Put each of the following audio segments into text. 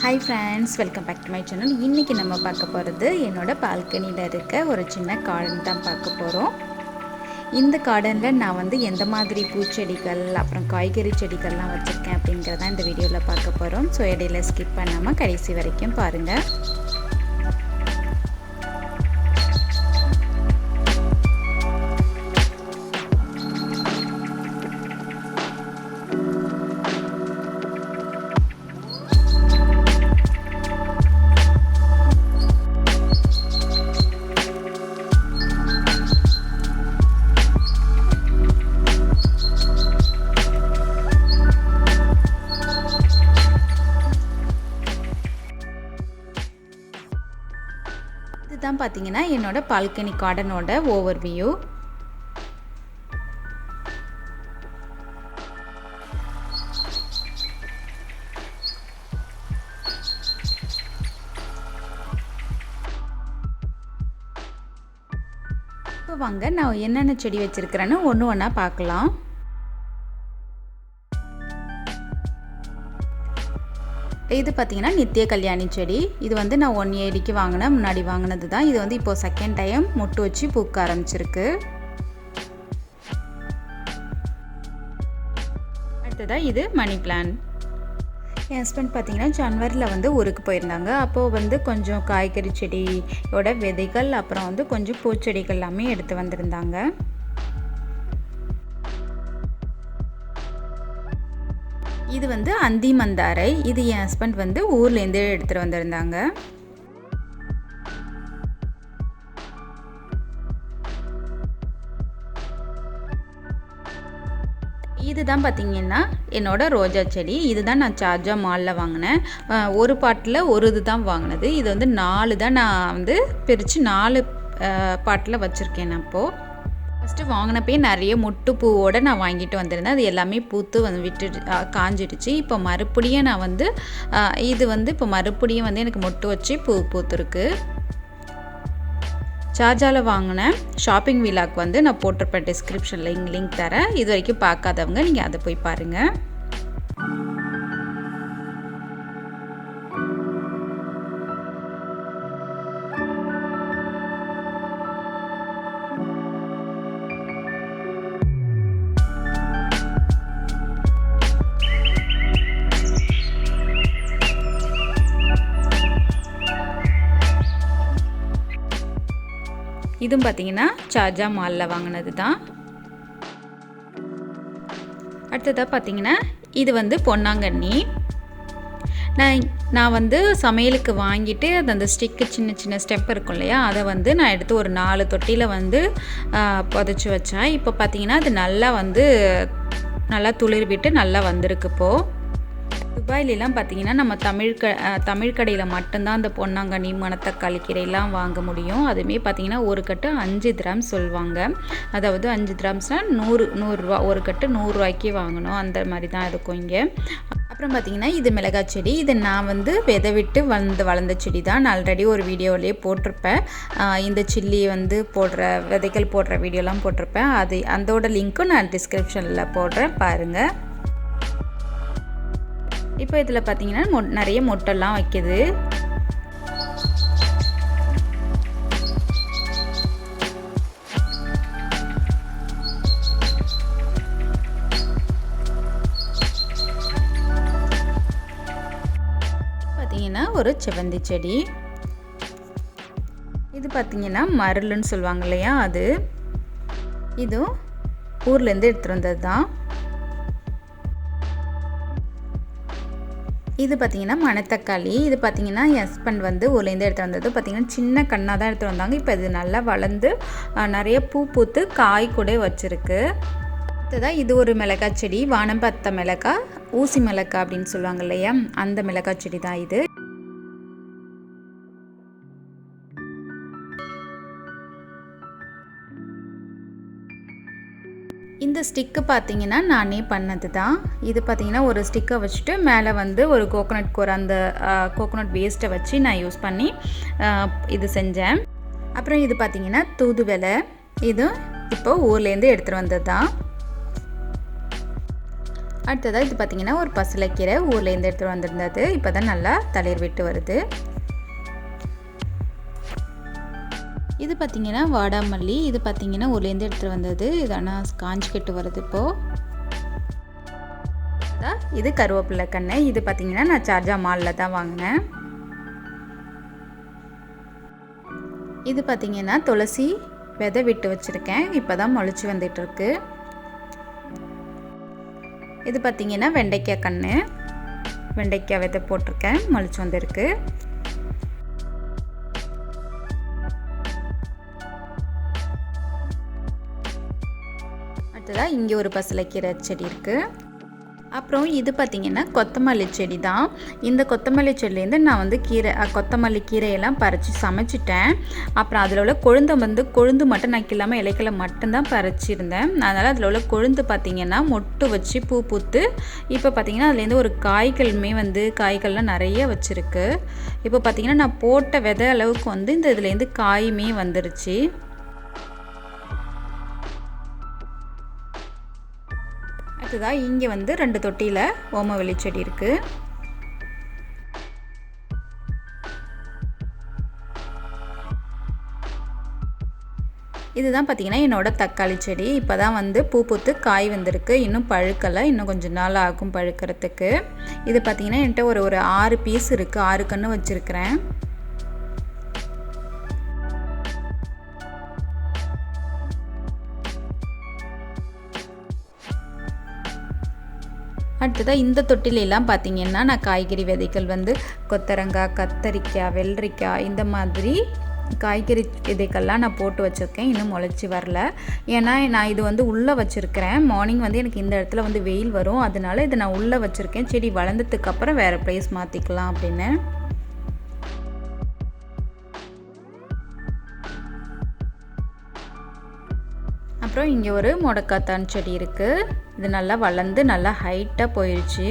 Hi friends, welcome back to my channel. இன்னைக்கு நம்ம பார்க்க போறது என்னோட பால்கனில இருக்க ஒரு சின்ன கார்டன் தான் பார்க்க போறோம். இந்த கார்டன்ல நான் வந்து எந்த மாதிரி பூச்செடிகள் அப்புறம் காய்கறி செடிகள்லாம் வச்சிருக்கேன் அப்படிங்கறத இந்த வீடியோல பார்க்க போறோம். சோ இடையில ஸ்கிப் பண்ணாம கடைசி வரைக்கும் பாருங்க. இதுதான் பாத்தீங்கன்னா என்னோட பால்கனி கார்டனோட ஓவர்வியூ. இப்போ வாங்க நான் என்னென்ன செடி வச்சிருக்கிறேன்னு ஒன்று ஒன்றா பார்க்கலாம். இது பார்த்தீங்கன்னா நித்திய கல்யாணி செடி. இது வந்து நான் 180க்கு வாங்கினேன், முன்னாடி வாங்கினது தான். இது வந்து இப்போ செகண்ட் டைம் மொட்டு வச்சு பூக்க ஆரம்பிச்சிருக்கு. அடுத்ததாக இது மணி பிளான்ட். என் ஹஸ்பண்ட் பார்த்தீங்கன்னா ஜனவரியில் வந்து ஊருக்கு போயிருந்தாங்க. அப்போது வந்து கொஞ்சம் காய்கறி செடியோட விதைகள் அப்புறம் வந்து கொஞ்சம் பூச்செடிகள் எல்லாமே எடுத்து வந்திருந்தாங்க. இது வந்து அந்தி மந்தாரை. இது என் ஹஸ்பண்ட் வந்து ஊர்லேருந்து எடுத்துகிட்டு வந்திருந்தாங்க. இதுதான் பார்த்தீங்கன்னா என்னோட ரோஜா செடி. இதுதான் நான் ஷார்ஜா மாலில் வாங்கினேன். ஒரு பாட்டில் ஒரு இது தான் வாங்கினது. இது வந்து 4 தான் நான் வந்து பிரித்து 4 பாட்டில் வச்சுருக்கேன். நான் இப்போது ஃபஸ்ட்டு வாங்கினப்பே நிறைய மொட்டு பூவோடு நான் வாங்கிட்டு வந்திருந்தேன். அது எல்லாமே பூத்து வந்து விட்டு காஞ்சிடுச்சு. இப்போ மறுபடியும் நான் வந்து இது வந்து இப்போ மறுபடியும் வந்து எனக்கு மொட்டு வச்சு பூத்துருக்கு. ஷார்ஜாவில் வாங்கின ஷாப்பிங் விலாக் வந்து நான் போட்டிருப்பேன், டிஸ்கிரிப்ஷனில் லிங்க் தரேன். இது வரைக்கும் பார்க்காதவங்க நீங்கள் அதை போய் பாருங்கள். இதுவும் பார்த்தீங்கன்னா ஷார்ஜா மாலில் வாங்கினது தான். அடுத்ததாக பார்த்தீங்கன்னா இது வந்து பொன்னாங்கண்ணி. நான் வந்து சமையலுக்கு வாங்கிட்டு அந்த ஸ்டிக்கு சின்ன சின்ன ஸ்டெப் இருக்கும் இல்லையா, அதை வந்து நான் எடுத்து ஒரு 4 தொட்டியில் வந்து புதைச்சி வச்சேன். இப்போ பார்த்தீங்கன்னா அது நல்லா துளிர் விட்டு நல்லா வந்திருக்கு. இப்போது துபாயிலெலாம் பார்த்தீங்கன்னா நம்ம தமிழ் கடையில் மட்டும்தான் அந்த பொன்னாங்கண்ணி மணத்தக்காளி கீரையெல்லாம் வாங்க முடியும். அதுவுமே பார்த்தீங்கன்னா ஒரு கட்டு 5 கிராம் சொல்லுவாங்க. அதாவது 5 கிராம்ஸ்னால் 100 ரூபா. ஒரு கட்டு 100 ரூபாய்க்கு வாங்கணும். அந்த மாதிரி தான் இருக்கும் இங்கே. அப்புறம் பார்த்தீங்கன்னா இது மிளகாய் செடி. இது நான் வந்து விதை விட்டு வளர்ந்த செடி தான். நான் ஆல்ரெடி ஒரு வீடியோவிலே போட்டிருப்பேன். இந்த சில்லி வந்து விதைகள் போடுற வீடியோலாம் போட்டிருப்பேன். அதோட லிங்க்கும் நான் டிஸ்கிரிப்ஷனில் போடுறேன், பாருங்கள். இப்போ இதில் பார்த்தீங்கன்னா நிறைய மொட்டெல்லாம் வைக்கிது. பார்த்தீங்கன்னா ஒரு செவந்தி செடி. இது பார்த்தீங்கன்னா மருளுன்னு சொல்லுவாங்க இல்லையா, அது இதுவும் ஊர்லேருந்து எடுத்துகிட்டு வந்தது தான். இது பார்த்திங்கன்னா மணத்தக்காளி. இது பார்த்திங்கன்னா என் ஹஸ்பண்ட் வந்து ஊர்லேருந்து எடுத்து வந்தது. பார்த்திங்கன்னா சின்ன கண்ணாக தான் எடுத்துகிட்டு வந்தாங்க. இப்போ இது நல்லா வளர்ந்து நிறைய பூத்து காய் கூட வச்சுருக்கு. அடுத்ததான் இது ஒரு மிளகாய் செடி. வானம் பார்த்த மிளகாய், ஊசி மிளகாய் அப்படின்னு சொல்லுவாங்க இல்லையா, அந்த மிளகாய் செடி தான் இது. இந்த ஸ்டிக்கு பார்த்தீங்கன்னா நானே பண்ணது தான். இது பார்த்தீங்கன்னா ஒரு ஸ்டிக்கை வச்சுட்டு மேலே வந்து ஒரு கோகோனட் கோர், அந்த கோகோனட் வேஸ்ட்டை வச்சு நான் யூஸ் பண்ணி இது செஞ்சேன். அப்புறம் இது பார்த்தீங்கன்னா தூதுவளை. இது இப்போ ஊர்லேருந்து எடுத்துகிட்டு வந்தது தான். அடுத்ததாக இது பார்த்திங்கன்னா ஒரு பசலைக்கீரை ஊர்லேருந்து எடுத்துகிட்டு வந்திருந்தது. இப்போ தான் நல்லா தளிர் விட்டு வருது. இது பார்த்திங்கன்னா வாடாமல்லி. இது பார்த்திங்கன்னா ஊர்லேருந்து எடுத்துகிட்டு வந்தது. இது ஆனால் காஞ்சிக்கிட்டு வருது இப்போது. இது கருவேப்பிலை கன்று. இது பார்த்திங்கன்னா நான் ஷார்ஜா மாலில் தான் வாங்கினேன். இது பார்த்திங்கன்னா துளசி விதை விட்டு வச்சுருக்கேன். இப்போ தான் முளைச்சி வந்துட்டுருக்கு. இது பார்த்திங்கன்னா வெண்டைக்காய் கன்று. வெண்டைக்காய் விதை போட்டிருக்கேன், முளைச்சி வந்திருக்கு. அடுத்ததாக இங்கே ஒரு பசலைக்கீரை செடி இருக்குது. அப்புறம் இது பார்த்திங்கன்னா கொத்தமல்லி செடி தான். இந்த கொத்தமல்லி செடியிலேருந்து நான் வந்து கொத்தமல்லி கீரையெல்லாம் பறித்து சமைச்சிட்டேன். அப்புறம் அதில் உள்ள கொழுந்து மட்டும் நான் கில்லாமல் இலைக்களை மட்டும்தான் பறிச்சிருந்தேன். அதனால் அதில் உள்ள கொழுந்து பார்த்திங்கன்னா மொட்டு வச்சு பூ பூத்து இப்போ பார்த்திங்கன்னா அதுலேருந்து ஒரு காய்கள்லாம் நிறைய வச்சுருக்கு. இப்போ பார்த்திங்கன்னா நான் போட்ட விதை அளவுக்கு வந்து இதுலேருந்து காயுமே வந்துருச்சு. அடுத்ததாக இங்கே வந்து 2 தொட்டியில் ஓமவல்லி செடி இருக்குது. இதுதான் பார்த்திங்கன்னா என்னோடய தக்காளி செடி. இப்போ தான் வந்து பூ பூத்து காய் வந்திருக்கு. இன்னும் பழுக்கலை, இன்னும் கொஞ்சம் நாள் ஆகும் பழுக்கிறதுக்கு. இது பார்த்திங்கன்னா என்கிட்ட ஒரு 6 பீஸ் இருக்குது. 6 கன்று வச்சுருக்கிறேன். அடுத்ததாக இந்த தொட்டிலெல்லாம் பார்த்திங்கன்னா நான் காய்கறி விதைகள் வந்து கொத்தரங்காய், கத்தரிக்காய், வெள்ளரிக்காய் இந்த மாதிரி காய்கறி விதைகள்லாம் நான் போட்டு வச்சுருக்கேன். இன்னும் முளைச்சி வரல. ஏன்னா நான் இது வந்து உள்ளே வச்சுருக்கிறேன். மார்னிங் வந்து எனக்கு இந்த இடத்துல வந்து வெயில் வரும். அதனால இதை நான் உள்ளே வச்சுருக்கேன். செடி வளர்ந்ததுக்கப்புறம் வேறு ப்ளேஸ் மாற்றிக்கலாம் அப்படின்னு. அப்புறம் இங்கே ஒரு முடக்காத்தான் செடி இருக்குது. இது நல்லா வளர்ந்து நல்லா ஹைட்டாக போயிடுச்சு.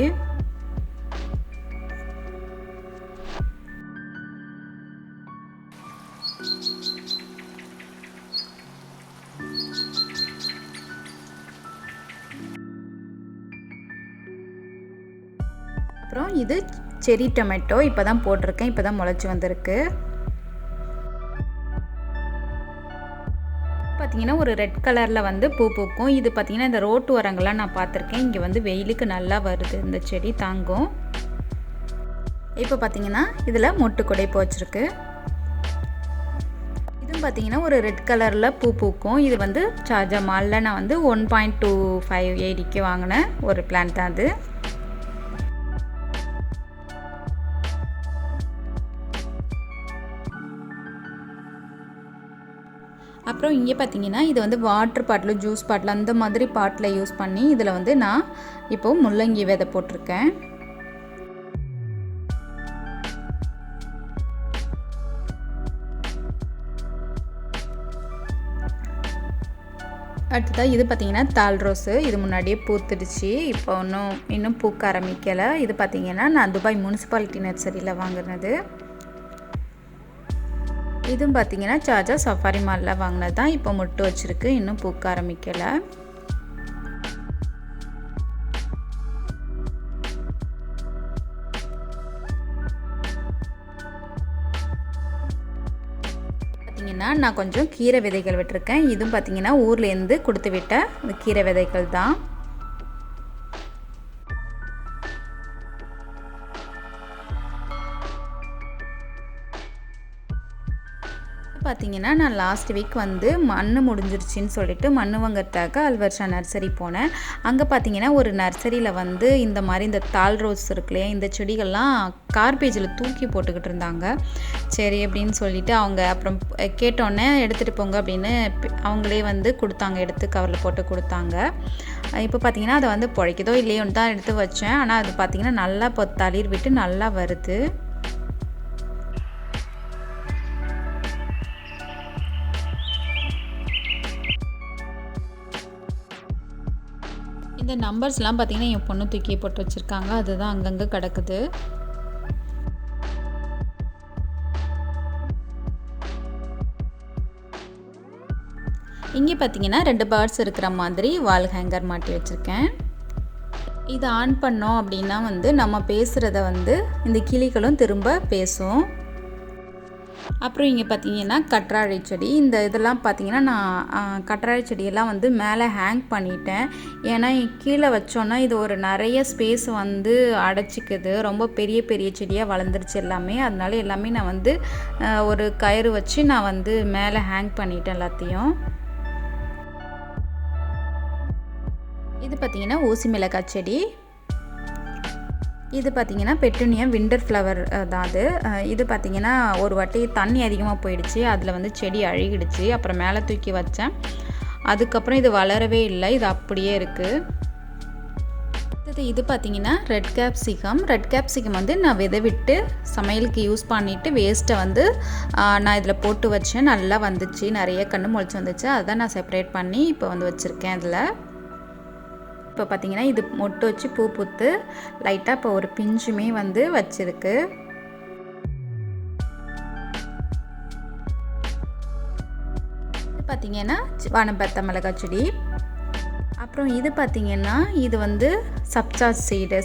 அப்புறம் இது செரி டொமேட்டோ. இப்போ தான் போட்டிருக்கேன். இப்போ தான் முளைச்சி வந்திருக்கு. பார்த்திங்கன்னா ஒரு ரெட் கலரில் வந்து பூ பூக்கும். இது பார்த்திங்கன்னா இந்த ரோட்டு ஓரங்கள்லாம் நான் பார்த்துருக்கேன். இங்கே வந்து வெயிலுக்கு நல்லா வருது, இந்த செடி தாங்கும். இப்போ பார்த்திங்கன்னா இதில் மொட்டு கொடை போச்சிருக்கு. இதுவும் பார்த்திங்கன்னா ஒரு ரெட் கலரில் பூ பூக்கும். இது வந்து ஷார்ஜா மாலில் நான் வந்து 1.25 ADக்கு வாங்கினேன் ஒரு பிளான்ட் தான் அது. அப்புறம் இங்கே பார்த்திங்கன்னா இது வந்து வாட்டர் பாட்டில், ஜூஸ் பாட்டில் அந்த மாதிரி பாட்டில் யூஸ் பண்ணி இதில் வந்து நான் இப்போது முள்ளங்கி விதை போட்டிருக்கேன். அடுத்ததாக இது பார்த்திங்கன்னா தால் ரோஸு. இது முன்னாடியே பூத்துடுச்சு. இப்போ இன்னும் பூக்க ஆரம்பிக்கலை. இது பார்த்திங்கன்னா நான் துபாய் முனிசிபாலிட்டி நர்சரியில் வாங்கினது. இதுவும் பார்த்திங்கன்னா ஷார்ஜா சஃபாரி மாலில் வாங்கினது தான். இப்போ மொட்டு வச்சுருக்கு, இன்னும் பூக்க ஆரம்பிக்கலை. பார்த்திங்கன்னா நான் கொஞ்சம் கீரை விதைகள் விட்டுருக்கேன். இதுவும் பார்த்திங்கன்னா ஊர்லேருந்து கொடுத்து விட்ட அந்த கீரை விதைகள் தான். பார்த்திங்கன்னா நான் லாஸ்ட் வீக் வந்து மண் முடிஞ்சிருச்சின்னு சொல்லிட்டு மண் வாங்கிறதுக்காக அல்வர்ஷா நர்சரி போனேன். அங்கே பார்த்திங்கன்னா ஒரு நர்சரியில் வந்து இந்த மாதிரி இந்த தால் ரோஸ் இருக்குல்லையா, இந்த செடிகள்லாம் கார்பேஜில் தூக்கி போட்டுக்கிட்டு இருந்தாங்க. சரி அப்படின்னு சொல்லிவிட்டு அவங்க அப்புறம் கேட்டோன்னே எடுத்துகிட்டு போங்க அப்படின்னு அவங்களே வந்து கொடுத்தாங்க, எடுத்து கவரில் போட்டு கொடுத்தாங்க. இப்போ பார்த்திங்கன்னா அதை வந்து பிழைக்குதோ இல்லையோன்னு தான் எடுத்து வச்சேன். ஆனால் அது பார்த்திங்கன்னா நல்லா இப்போ தளிர் விட்டு நல்லா வருது. இந்த நம்பர்ஸ்லாம் பார்த்திங்கன்னா என் பொண்ணு தூக்கி போட்டு வச்சுருக்காங்க. அதுதான் அங்கங்கே கிடக்குது. இங்கே பார்த்திங்கன்னா 2 பேர்ட்ஸ் இருக்கிற மாதிரி வால் ஹேங்கர் மாட்டி வச்சுருக்கேன். இதை ஆன் பண்ணோம் அப்படின்னா வந்து நம்ம பேசுகிறத வந்து இந்த கிளிகளும் திரும்ப பேசும். அப்புறம் இங்கே பார்த்தீங்கன்னா கற்றாழை செடி. இந்த இதெல்லாம் பார்த்தீங்கன்னா நான் கற்றாழை செடியெல்லாம் வந்து மேலே ஹேங் பண்ணிட்டேன். ஏன்னா கீழே வச்சோன்னா இது ஒரு நிறைய ஸ்பேஸ் வந்து அடைச்சிக்குது. ரொம்ப பெரிய பெரிய செடியாக வளர்ந்துருச்சு எல்லாமே. அதனால எல்லாமே நான் வந்து ஒரு கயிறு வச்சு நான் வந்து மேலே ஹேங் பண்ணிட்டேன் எல்லாத்தையும். இது பார்த்திங்கன்னா ஊசி மிளகாய் செடி. இது பார்த்திங்கன்னா பெட்டுனியா விண்டர் ஃப்ளவர் தான் அது. இது பார்த்திங்கன்னா ஒரு வாட்டி தண்ணி அதிகமாக போயிடுச்சு, அதில் வந்து செடி அழுகிடுச்சு. அப்புறம் மேலே தூக்கி வச்சேன், அதுக்கப்புறம் இது வளரவே இல்லை, இது அப்படியே இருக்குது. இது பார்த்திங்கன்னா ரெட் கேப்சிகம் வந்து நான் விதை விட்டு சமையலுக்கு யூஸ் பண்ணிவிட்டு வேஸ்ட்டை வந்து நான் இதில் போட்டு வச்சேன். நல்லா வந்துச்சு, நிறைய கன்று முளைச்சி வந்துச்சு. அதான் நான் செப்பரேட் பண்ணி இப்போ வந்து வச்சுருக்கேன் இதில். இப்போ பார்த்திங்கன்னா இது மொட்டு வச்சு பூ பூத்து லைட்டாக இப்போ ஒரு பிஞ்சுமே வந்து வச்சுருக்கு. இது பார்த்திங்கன்னா வானம்பத்த மிளகாய் செடி. அப்புறம் இது பார்த்திங்கன்னா இது வந்து சப்சா சீடு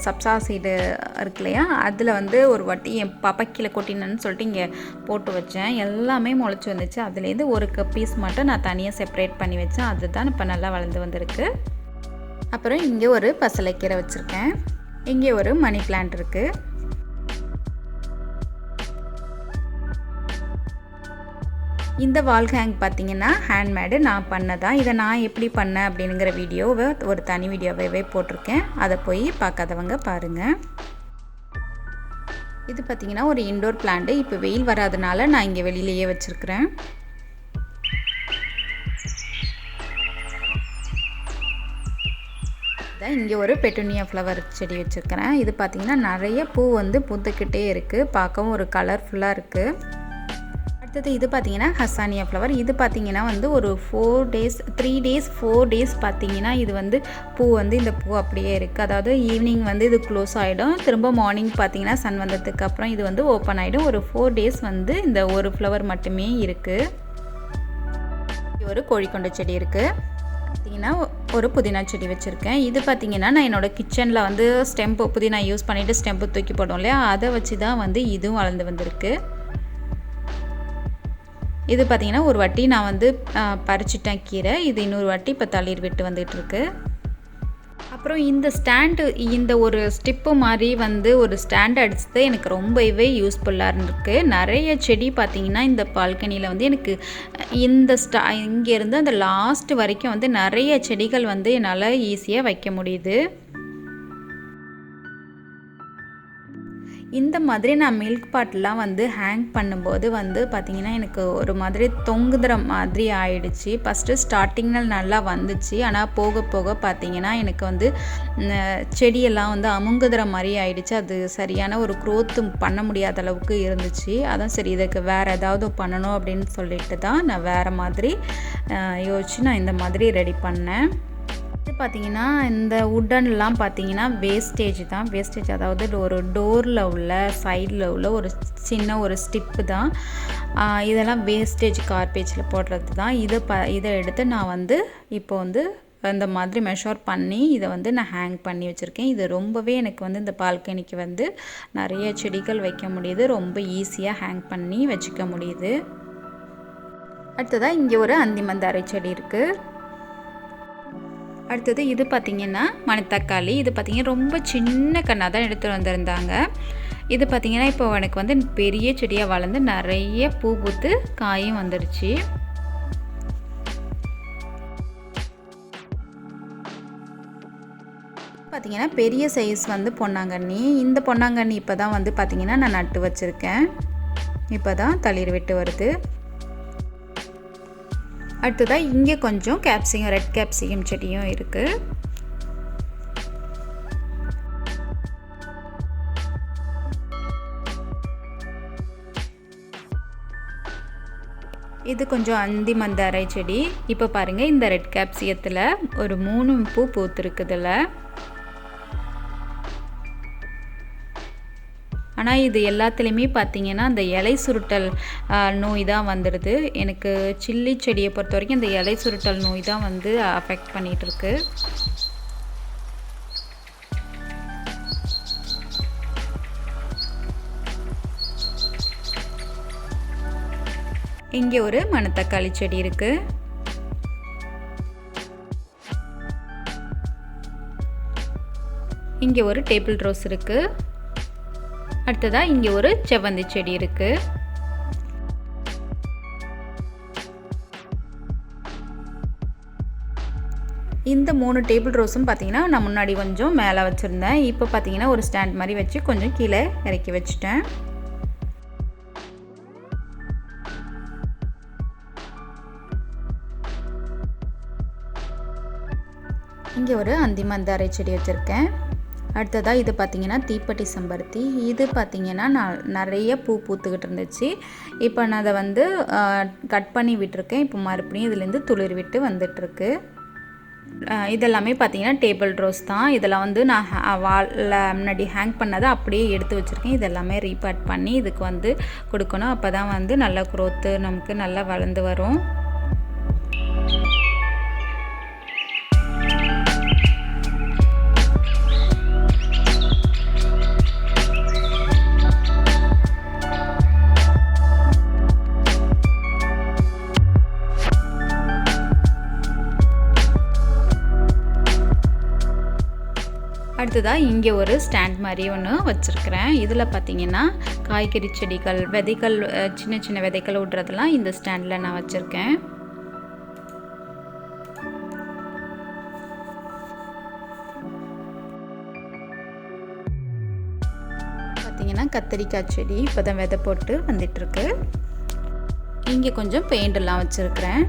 இருக்கு இல்லையா, அதில் வந்து ஒரு வாட்டி என் பாப்பா கீழே கொட்டினன்னு சொல்லிட்டு இங்கே போட்டு வச்சேன். எல்லாமே முளைச்சி வந்துச்சு. அதுலேருந்து ஒரு பீஸ் மட்டும் நான் தனியாக செப்பரேட் பண்ணி வச்சேன். அதுதான் இப்போ நல்லா வளர்ந்து வந்திருக்கு. அப்புறம் இங்கே ஒரு பசலைக்கீரை வச்சுருக்கேன். இங்கே ஒரு மணி பிளான்ட் இருக்குது. இந்த வால் ஹேங் பார்த்திங்கன்னா ஹேண்ட்மேடு நான் பண்ணதான். இதை நான் எப்படி பண்ணேன் அப்படிங்கிற வீடியோவை ஒரு தனி வீடியோவே போட்டிருக்கேன். அதை போய் பார்க்காதவங்க பாருங்கள். இது பார்த்திங்கன்னா ஒரு இன்டோர் பிளான்ட்டு. இப்போ வெயில் வராதனால நான் இங்கே வெளியிலேயே வச்சுருக்கிறேன். இங்கே ஒரு பெட்டுனியா ஃப்ளவர் செடி வச்சுருக்கிறேன். இது பார்த்திங்கன்னா நிறைய பூ வந்து பூத்துக்கிட்டே இருக்குது, பார்க்கவும் ஒரு கலர்ஃபுல்லாக இருக்குது. அடுத்தது இது பார்த்திங்கன்னா ஹசானியா ஃப்ளவர். இது பார்த்திங்கன்னா வந்து ஒரு 3 days 4 days பார்த்திங்கன்னா இது வந்து பூ வந்து இந்த பூ அப்படியே இருக்குது. அதாவது ஈவினிங் வந்து இது க்ளோஸ் ஆகிடும், திரும்ப மார்னிங் பார்த்திங்கன்னா சன் வந்ததுக்கு அப்புறம் இது வந்து ஓப்பன் ஆகிடும். ஒரு 4 days வந்து இந்த ஒரு ஃப்ளவர் மட்டுமே இருக்குது. ஒரு கோழிக்கொண்டை செடி இருக்குது. பார்த்திங்கன்னா ஒரு புதினா செடி வச்சுருக்கேன். இது பார்த்திங்கன்னா நான் என்னோடய கிச்சனில் வந்து ஸ்டெம்பு புதினா யூஸ் பண்ணிவிட்டு ஸ்டெம்பு தூக்கி போட்டோம் இல்லையா, அதை வச்சு தான் வந்து இதுவும் வளர்ந்து வந்திருக்கு. இது பார்த்திங்கன்னா ஒரு வாட்டி நான் வந்து பறிச்சிட்டேன் கீரை. இது இன்னொரு வாட்டி இப்போ தளிர் விட்டு வந்துகிட்ருக்கு. அப்புறம் இந்த ஸ்டாண்டு, இந்த ஒரு ஸ்டிப்பு மாதிரி வந்து ஒரு ஸ்டாண்ட் அடிச்சது எனக்கு ரொம்பவே யூஸ்ஃபுல்லாக இருந்திருக்கு. நிறைய செடி பார்த்திங்கன்னா இந்த பால்கனியில் வந்து எனக்கு இந்த இங்கேருந்து அந்த லாஸ்ட் வரைக்கும் வந்து நிறைய செடிகள் வந்து என்னால் ஈஸியாக வைக்க முடியுது. இந்த மாதிரி நான் மில்க் பாட்லாம் வந்து ஹேங் பண்ணும்போது வந்து பார்த்திங்கன்னா எனக்கு ஒரு மாதிரி தொங்குதுற மாதிரி ஆயிடுச்சு. ஃபஸ்ட்டு ஸ்டார்டிங்கில் நல்லா வந்துச்சு, ஆனால் போக போக பார்த்திங்கன்னா எனக்கு வந்து செடியெல்லாம் வந்து அமுங்குதுற மாதிரி ஆயிடுச்சு. அது சரியான ஒரு க்ரோத்து பண்ண முடியாத அளவுக்கு இருந்துச்சு. அதான் சரி இதுக்கு வேறு ஏதாவது பண்ணணும் அப்படின்னு சொல்லிட்டு தான் நான் வேறு மாதிரி யோசித்து நான் இந்த மாதிரி ரெடி பண்ணேன். இது பார்த்திங்கன்னா இந்த உட்டன்லாம் பார்த்திங்கன்னா வேஸ்டேஜ் தான். வேஸ்டேஜ் அதாவது ஒரு டோரில் உள்ள சைடில் உள்ள ஒரு சின்ன ஒரு ஸ்டிப்பு தான். இதெல்லாம் வேஸ்டேஜ் கார்பேஜில் போடுறது தான். இதை எடுத்து நான் வந்து இப்போ வந்து இந்த மாதிரி மெஷர் பண்ணி இதை வந்து நான் ஹேங் பண்ணி வச்சுருக்கேன். இது ரொம்பவே எனக்கு வந்து இந்த பால்கனிக்கு வந்து நிறைய செடிகள் வைக்க முடியுது, ரொம்ப ஈஸியாக ஹேங் பண்ணி வச்சுக்க முடியுது. அடுத்ததாக இங்கே ஒரு அந்திமந்தாரை செடி இருக்குது. அடுத்தது இது பார்த்திங்கன்னா மணத்தக்காளி. இது பார்த்திங்கன்னா ரொம்ப சின்ன கண்ணாக தான் எடுத்துகிட்டு வந்திருந்தாங்க. இது பார்த்திங்கன்னா இப்போ எனக்கு வந்து பெரிய செடியாக வளர்ந்து நிறைய பூ பூத்து காயும் வந்துடுச்சு. பார்த்திங்கன்னா பெரிய சைஸ் வந்து பொன்னாங்கண்ணி. இந்த பொன்னாங்கண்ணி இப்போ தான் வந்து பார்த்திங்கன்னா நான் நட்டு வச்சுருக்கேன். இப்போ தான் தளிர் விட்டு வருது. அடுத்ததாக இங்கே கொஞ்சம் கேப்சிகம், ரெட் கேப்சிகம் செடியும் இருக்குது. இது கொஞ்சம் அந்தி மந்தாரை செடி. இப்போ பாருங்கள் இந்த ரெட் கேப்சிகத்தில் ஒரு 3 பூ பூத்துருக்குதுல. ஆனால் இது எல்லாத்துலேயுமே பார்த்திங்கன்னா அந்த இலை சுருட்டல் நோய் தான் வந்துடுது. எனக்கு சில்லி செடியை பொறுத்த வரைக்கும் இந்த இலை சுருட்டல் நோய் தான் வந்து அஃபெக்ட் பண்ணிகிட்ருக்கு. இங்கே ஒரு மணத்தக்காளி செடி இருக்குது. இங்கே ஒரு டேபிள் ரோஸ் இருக்குது. அடுத்ததாக இங்கே ஒரு செவ்வந்தி செடி இருக்குது. இந்த 3 டேபிள் ரோஸும் பார்த்தீங்கன்னா நான் முன்னாடி கொஞ்சம் மேலே வச்சுருந்தேன். இப்போ பார்த்தீங்கன்னா ஒரு ஸ்டாண்ட் மாதிரி வச்சு கொஞ்சம் கீழே இறக்கி வச்சுட்டேன். இங்கே ஒரு அந்திமந்தாரை செடி வச்சுருக்கேன். அடுத்ததாக இது பார்த்திங்கன்னா தீப்பெட்டி செம்பருத்தி. இது பார்த்திங்கன்னா நான் நிறைய பூ பூத்துக்கிட்டு இருந்துச்சு. இப்போ நான் அதை வந்து கட் பண்ணி விட்டுருக்கேன். இப்போ மறுபடியும் இதுலேருந்து துளிர் விட்டு வந்துட்டுருக்கு. இதெல்லாமே பார்த்திங்கன்னா டேபிள் ரோஸ் தான். இதெல்லாம் வந்து நான் வாலில் முன்னாடி ஹேங் பண்ணதை அப்படியே எடுத்து வச்சுருக்கேன். இதெல்லாமே ரீபாட் பண்ணி இதுக்கு வந்து கொடுக்கணும். அப்போ தான் வந்து நல்ல க்ரோத்து நமக்கு நல்லா வளர்ந்து வரும். அடுத்ததாக இங்கே ஒரு ஸ்டாண்ட் மாதிரி ஒன்று வச்சுருக்கிறேன். இதில் பார்த்திங்கன்னா காய்கறி செடிகள் விதைகள் சின்ன சின்ன விதைகள் விடுறதெல்லாம் இந்த ஸ்டாண்டில் நான் வச்சுருக்கேன். பார்த்திங்கன்னா கத்திரிக்காய் செடி இப்போ தான் விதை போட்டு வந்துட்டுருக்கு. இங்கே கொஞ்சம் பெயிண்டெல்லாம் வச்சுருக்கிறேன்.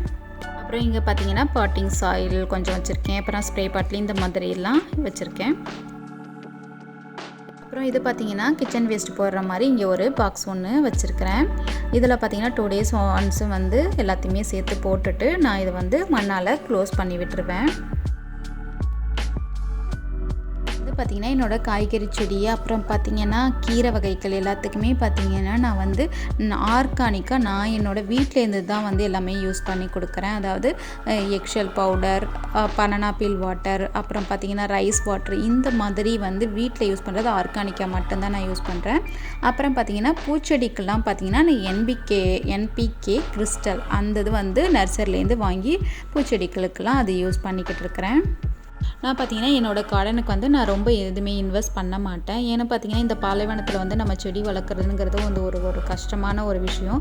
அப்புறம் இங்கே பார்த்தீங்கன்னா பாட்டிங் சாயில் கொஞ்சம் வச்சுருக்கேன். அப்புறம் ஸ்ப்ரே பாட்டில் இந்த மாதிரியெல்லாம் வச்சுருக்கேன். அப்புறம் இது பார்த்திங்கன்னா கிச்சன் வேஸ்ட் போடுற மாதிரி இங்கே ஒரு பாக்ஸ் ஒன்று வச்சுருக்கிறேன். இதில் பார்த்திங்கன்னா 2 days ஒன்ஸ் வந்து எல்லாத்தையுமே சேர்த்து போட்டுட்டு நான் இதை வந்து மண்ணால் க்ளோஸ் பண்ணி விட்டுருவேன். பார்த்திங்கன்னா என்னோடய காய்கறி செடி அப்புறம் பார்த்திங்கன்னா கீரை வகைகள் எல்லாத்துக்குமே பார்த்திங்கன்னா நான் வந்து ஆர்கானிக்காக நான் என்னோடய வீட்டிலேருந்து தான் வந்து எல்லாமே யூஸ் பண்ணி கொடுக்குறேன். அதாவது எக்ஷெல் பவுடர், பனானா பீல் வாட்டர், அப்புறம் பார்த்திங்கன்னா ரைஸ் வாட்டர், இந்த மாதிரி வந்து வீட்டில் யூஸ் பண்ணுறது ஆர்கானிக்காக மட்டும்தான் நான் யூஸ் பண்ணுறேன். அப்புறம் பார்த்திங்கன்னா பூச்செடிக்கெல்லாம் பார்த்திங்கன்னா நான் என்பிகே கிறிஸ்டல் அந்த இது வந்து நர்சரிலேருந்து வாங்கி பூச்செடிகளுக்கெல்லாம் அது யூஸ் பண்ணிக்கிட்டு இருக்கிறேன். நான் பார்த்திங்கன்னா என்னோடய கார்டனுக்கு வந்து நான் ரொம்ப எதுவுமே இன்வெஸ்ட் பண்ண மாட்டேன். ஏன்னா பார்த்திங்கன்னா இந்த பாலைவனத்தில் வந்து நம்ம செடி வளர்க்குறதுங்கிறது வந்து ஒரு கஷ்டமான ஒரு விஷயம்.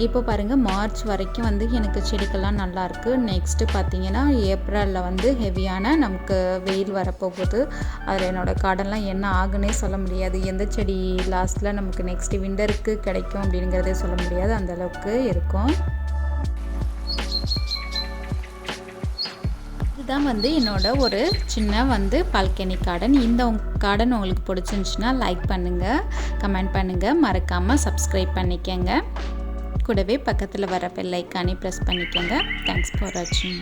இப்போ பாருங்கள் மார்ச் வரைக்கும் வந்து எனக்கு செடிகள்லாம் நல்லாயிருக்கு. நெக்ஸ்ட்டு பார்த்திங்கன்னா ஏப்ரலில் வந்து ஹெவியான நமக்கு வெயில் வரப்போகுது. அதில் என்னோடய கார்டன்லாம் என்ன ஆகுன்னே சொல்ல முடியாது. எந்த செடி லாஸ்ட்டில் நமக்கு நெக்ஸ்ட்டு விண்டருக்கு கிடைக்கும் அப்படிங்கிறதே சொல்ல முடியாது, அந்தளவுக்கு இருக்கும். இதுதான் வந்து என்னோட ஒரு சின்ன வந்து பால்கனி கார்டன். இந்த கார்டன் உங்களுக்கு பிடிச்சிருந்துச்சுன்னா லைக் பண்ணுங்கள், கமெண்ட் பண்ணுங்கள், மறக்காமல் சப்ஸ்கிரைப் பண்ணிக்கோங்க. கூடவே பக்கத்தில் வர பெல் ஐக்கானே ப்ரெஸ் பண்ணிக்கோங்க. தேங்க்ஸ் ஃபார் வாட்சிங்.